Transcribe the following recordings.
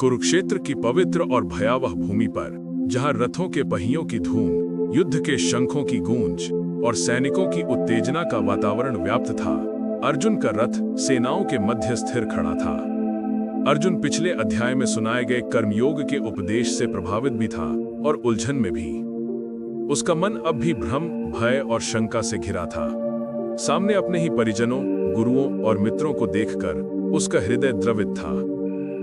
कुरुक्षेत्र की पवित्र और भयावह भूमि पर, जहां रथों के पहियों की धूम, युद्ध के शंखों की गूंज और सैनिकों की उत्तेजना का वातावरण व्याप्त था, अर्जुन का रथ सेनाओं के मध्य स्थिर खड़ा था। अर्जुन पिछले अध्याय में सुनाए गए कर्मयोग के उपदेश से प्रभावित भी था और उलझन में भी। उसका मन अब भी भ्रम, भय और शंका से घिरा था। सामने अपने ही परिजनों, गुरुओं और मित्रों को देखकर उसका हृदय द्रवित था।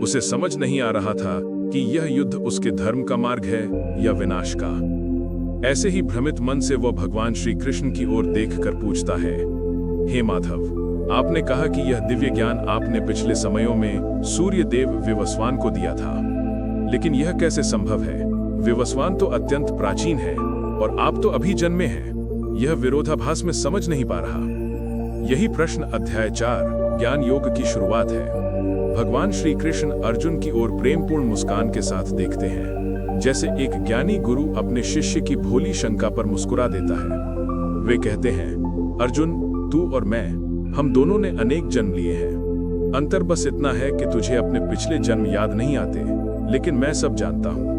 उसे समझ नहीं आ रहा था कि यह युद्ध उसके धर्म का मार्ग है या विनाश का। ऐसे ही भ्रमित मन से वह भगवान श्री कृष्ण की ओर देखकर पूछता है, हे माधव, आपने कहा कि यह दिव्य ज्ञान आपने पिछले समयों में सूर्य देव विवस्वान को दिया था, लेकिन यह कैसे संभव है? विवस्वान तो अत्यंत प्राचीन है और आप तो अभी जन्मे हैं। यह विरोधाभास में समझ नहीं पा रहा। यही प्रश्न अध्याय 4 ज्ञान योग की शुरुआत है। भगवान श्री कृष्ण अर्जुन की ओर प्रेमपूर्ण मुस्कान के साथ देखते हैं, जैसे एक ज्ञानी गुरु अपने शिष्य की भोली शंका पर मुस्कुरा देता है। वे कहते हैं, अर्जुन, तू और मैं, हम दोनों ने अनेक जन्म लिए हैं। अंतर बस इतना है कि तुझे अपने पिछले जन्म याद नहीं आते, लेकिन मैं सब जानता हूँ।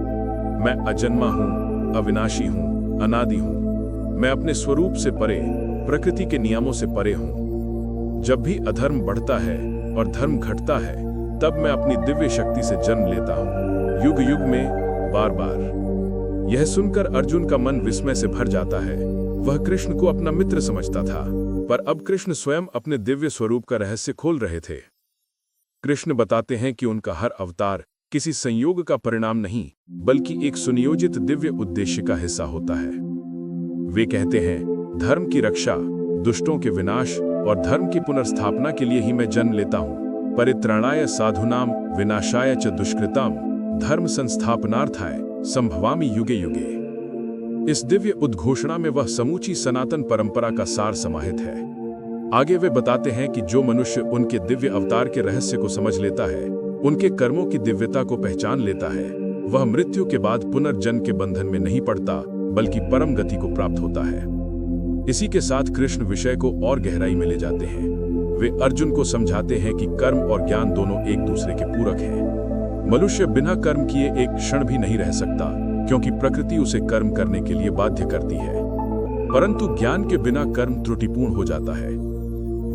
मैं अजन्मा हूँ, अविनाशी हूँ, अनादि हूँ। मैं अपने स्वरूप से परे, प्रकृति के नियमों से परे हूँ। जब भी अधर्म बढ़ता है और धर्म घटता है, तब मैं अपनी दिव्य शक्ति से जन्म लेता हूँ, युग युग में, बार बार। यह सुनकर अर्जुन का मन विस्मय से भर जाता है। वह कृष्ण को अपना मित्र समझता था, पर अब कृष्ण स्वयं अपने दिव्य स्वरूप का रहस्य खोल रहे थे। कृष्ण बताते हैं कि उनका हर अवतार किसी संयोग का परिणाम नहीं, बल्कि एक सुनियोजित दिव्य उद्देश्य का हिस्सा होता है। वे कहते हैं, धर्म की रक्षा, दुष्टों के विनाश और धर्म की पुनर्स्थापना के लिए ही मैं जन्म लेता हूँ। परित्राणाय साधुनाम विनाशाय च दुष्कृताम धर्म संस्थापनार्थाय संभवामि युगे युगे। इस दिव्य उद्घोषणा में वह समूची सनातन परंपरा का सार समाहित है। आगे वे बताते हैं कि जो मनुष्य उनके दिव्य अवतार के रहस्य को समझ लेता है, उनके कर्मों की दिव्यता को पहचान लेता है, वह मृत्यु के बाद पुनर्जन्म के बंधन में नहीं पड़ता, बल्कि परम गति को प्राप्त होता है। इसी के साथ कृष्ण विषय को और गहराई में ले जाते हैं। वे अर्जुन को समझाते हैं कि कर्म और ज्ञान दोनों एक दूसरे के पूरक हैं। मनुष्य बिना कर्म किए एक क्षण भी नहीं रह सकता, क्योंकि प्रकृति उसे कर्म करने के लिए बाध्य करती है। परंतु ज्ञान के बिना कर्म त्रुटिपूर्ण हो जाता है।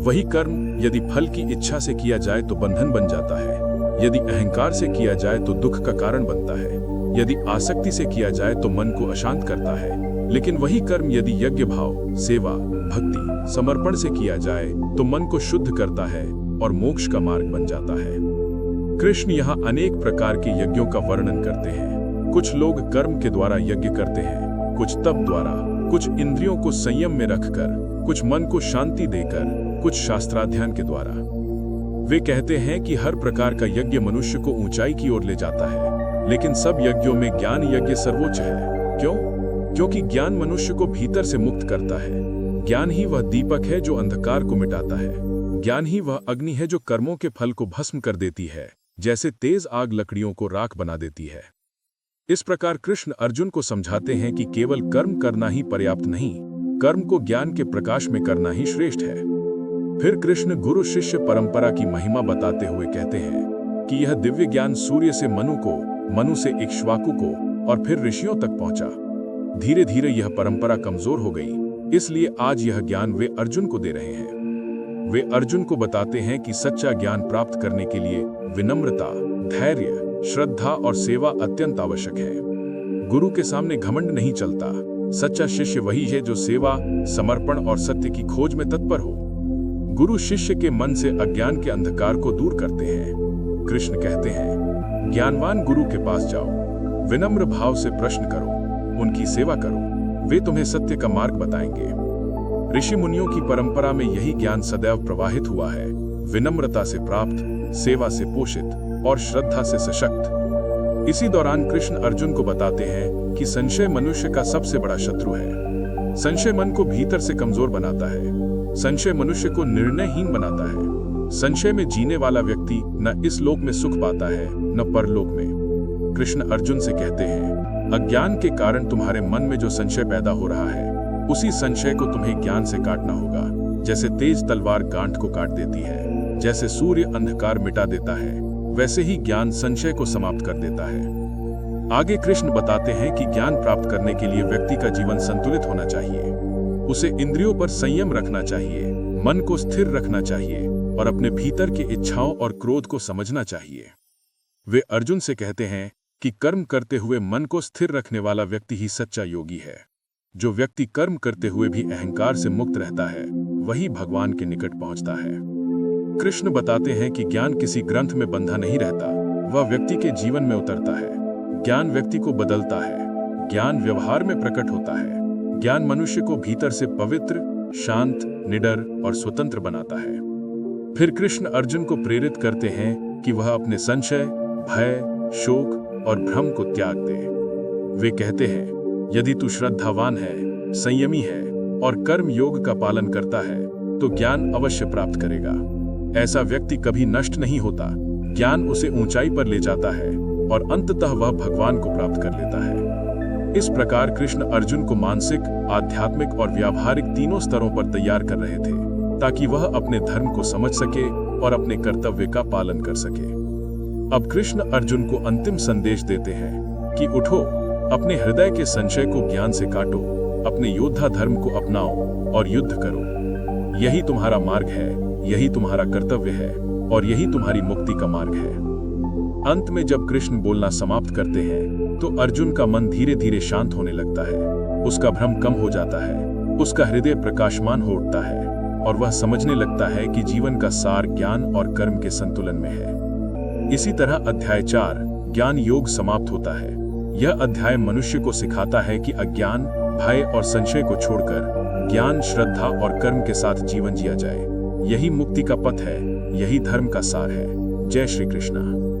वही कर्म यदि फल की इच्छा से किया जाए तो बंधन बन जाता है, यदि अहंकार से किया जाए तो दुख का कारण बनता है, यदि आसक्ति से किया जाए तो मन को अशांत करता है। लेकिन वही कर्म यदि यज्ञ भाव, सेवा, भक्ति, समर्पण से किया जाए तो मन को शुद्ध करता है और मोक्ष का मार्ग बन जाता है। कृष्ण यहाँ अनेक प्रकार के यज्ञों का वर्णन करते हैं। कुछ लोग कर्म के द्वारा यज्ञ करते हैं, कुछ तप द्वारा, कुछ इंद्रियों को संयम में रखकर, कुछ मन को शांति देकर, कुछ शास्त्राध्ययन के द्वारा। वे कहते हैं कि हर प्रकार का यज्ञ मनुष्य को ऊंचाई की ओर ले जाता है, लेकिन सब यज्ञों में ज्ञान यज्ञ सर्वोच्च है। क्यों? क्योंकि ज्ञान मनुष्य को भीतर से मुक्त करता है। ज्ञान ही वह दीपक है जो अंधकार को मिटाता है। ज्ञान ही वह अग्नि है जो कर्मों के फल को भस्म कर देती है, जैसे तेज आग लकड़ियों को राख बना देती है। इस प्रकार कृष्ण अर्जुन को समझाते हैं कि केवल कर्म करना ही पर्याप्त नहीं, कर्म को ज्ञान के प्रकाश में करना ही श्रेष्ठ है। फिर कृष्ण गुरु शिष्य परंपरा की महिमा बताते हुए कहते हैं कि यह दिव्य ज्ञान सूर्य से मनु को, मनु से इक्ष्वाकु को और फिर ऋषियों तक पहुंचा। धीरे धीरे यह परंपरा कमजोर हो गई, इसलिए आज यह ज्ञान वे अर्जुन को दे रहे हैं। वे अर्जुन को बताते हैं कि सच्चा ज्ञान प्राप्त करने के लिए विनम्रता, धैर्य, श्रद्धा और सेवा अत्यंत आवश्यक है। गुरु के सामने घमंड नहीं चलता। सच्चा शिष्य वही है जो सेवा, समर्पण और सत्य की खोज में तत्पर हो। गुरु शिष्य के मन से अज्ञान के अंधकार को दूर करते हैं। कृष्ण कहते हैं, ज्ञानवान गुरु के पास जाओ, विनम्र भाव से प्रश्न करो, उनकी सेवा करो, वे तुम्हें सत्य का मार्ग बताएंगे। ऋषि मुनियों की परंपरा में यही ज्ञान सदैव प्रवाहित हुआ है, विनम्रता से प्राप्त, सेवा से पोषित और श्रद्धा से सशक्त। इसी दौरान कृष्ण अर्जुन को बताते हैं कि संशय मनुष्य का सबसे बड़ा शत्रु है। संशय मन को भीतर से कमजोर बनाता है। संशय मनुष्य को निर्णयहीन बनाता है। संशय में जीने वाला व्यक्ति न इस लोक में सुख पाता है न परलोक में। कृष्ण अर्जुन से कहते हैं, अज्ञान के कारण तुम्हारे मन में जो संशय पैदा हो रहा है, उसी संशय को तुम्हें ज्ञान से काटना होगा। जैसे तेज तलवार गांठ को काट देती है, जैसे सूर्य अंधकार मिटा देता है, वैसे ही ज्ञान संशय को समाप्त कर देता है। आगे कृष्ण बताते हैं कि ज्ञान प्राप्त करने के लिए व्यक्ति का जीवन संतुलित होना चाहिए। उसे इंद्रियों पर संयम रखना चाहिए, मन को स्थिर रखना चाहिए और अपने भीतर की इच्छाओं और क्रोध को समझना चाहिए। वे अर्जुन से कहते हैं कि कर्म करते हुए मन को स्थिर रखने वाला व्यक्ति ही सच्चा योगी है। जो व्यक्ति कर्म करते हुए भी अहंकार से मुक्त रहता है, वही भगवान के निकट पहुंचता है। कृष्ण बताते हैं कि ज्ञान किसी ग्रंथ में बंधा नहीं रहता, वह व्यक्ति के जीवन में उतरता है। ज्ञान व्यक्ति को बदलता है, ज्ञान व्यवहार में प्रकट होता है। ज्ञान मनुष्य को भीतर से पवित्र, शांत, निडर और स्वतंत्र बनाता है। फिर कृष्ण अर्जुन को प्रेरित करते हैं कि वह अपने संशय, भय, शोक और भ्रम को त्याग दे। वे कहते हैं, यदि तू श्रद्धावान है, संयमी है और कर्म योग का पालन करता है तो ज्ञान अवश्य प्राप्त करेगा। ऐसा व्यक्ति कभी नष्ट नहीं होता। ज्ञान उसे ऊंचाई पर ले जाता है और अंततः वह भगवान को प्राप्त कर लेता है। इस प्रकार कृष्ण अर्जुन को मानसिक, आध्यात्मिक और व्यावहारिक तीनों स्तरों पर तैयार कर रहे थे, ताकि वह अपने धर्म को समझ सके और अपने कर्तव्य का पालन कर सके। अब कृष्ण अर्जुन को अंतिम संदेश देते हैं कि उठो, अपने हृदय के संशय को ज्ञान से काटो, अपने योद्धा धर्म को अपनाओ और युद्ध करो। यही तुम्हारा मार्ग है, यही तुम्हारा कर्तव्य है और यही तुम्हारी मुक्ति का मार्ग है। अंत में जब कृष्ण बोलना समाप्त करते हैं तो अर्जुन का मन धीरे धीरे शांत होने लगता है। उसका भ्रम कम हो जाता है, उसका हृदय प्रकाशमान हो उठता है और वह समझने लगता है कि जीवन का सार ज्ञान और कर्म के संतुलन में है। इसी तरह अध्याय 4 ज्ञान योग समाप्त होता है। यह अध्याय मनुष्य को सिखाता है कि अज्ञान, भय और संशय को छोड़कर ज्ञान, श्रद्धा और कर्म के साथ जीवन जिया जाए। यही मुक्ति का पथ है, यही धर्म का सार है। जय श्री कृष्ण।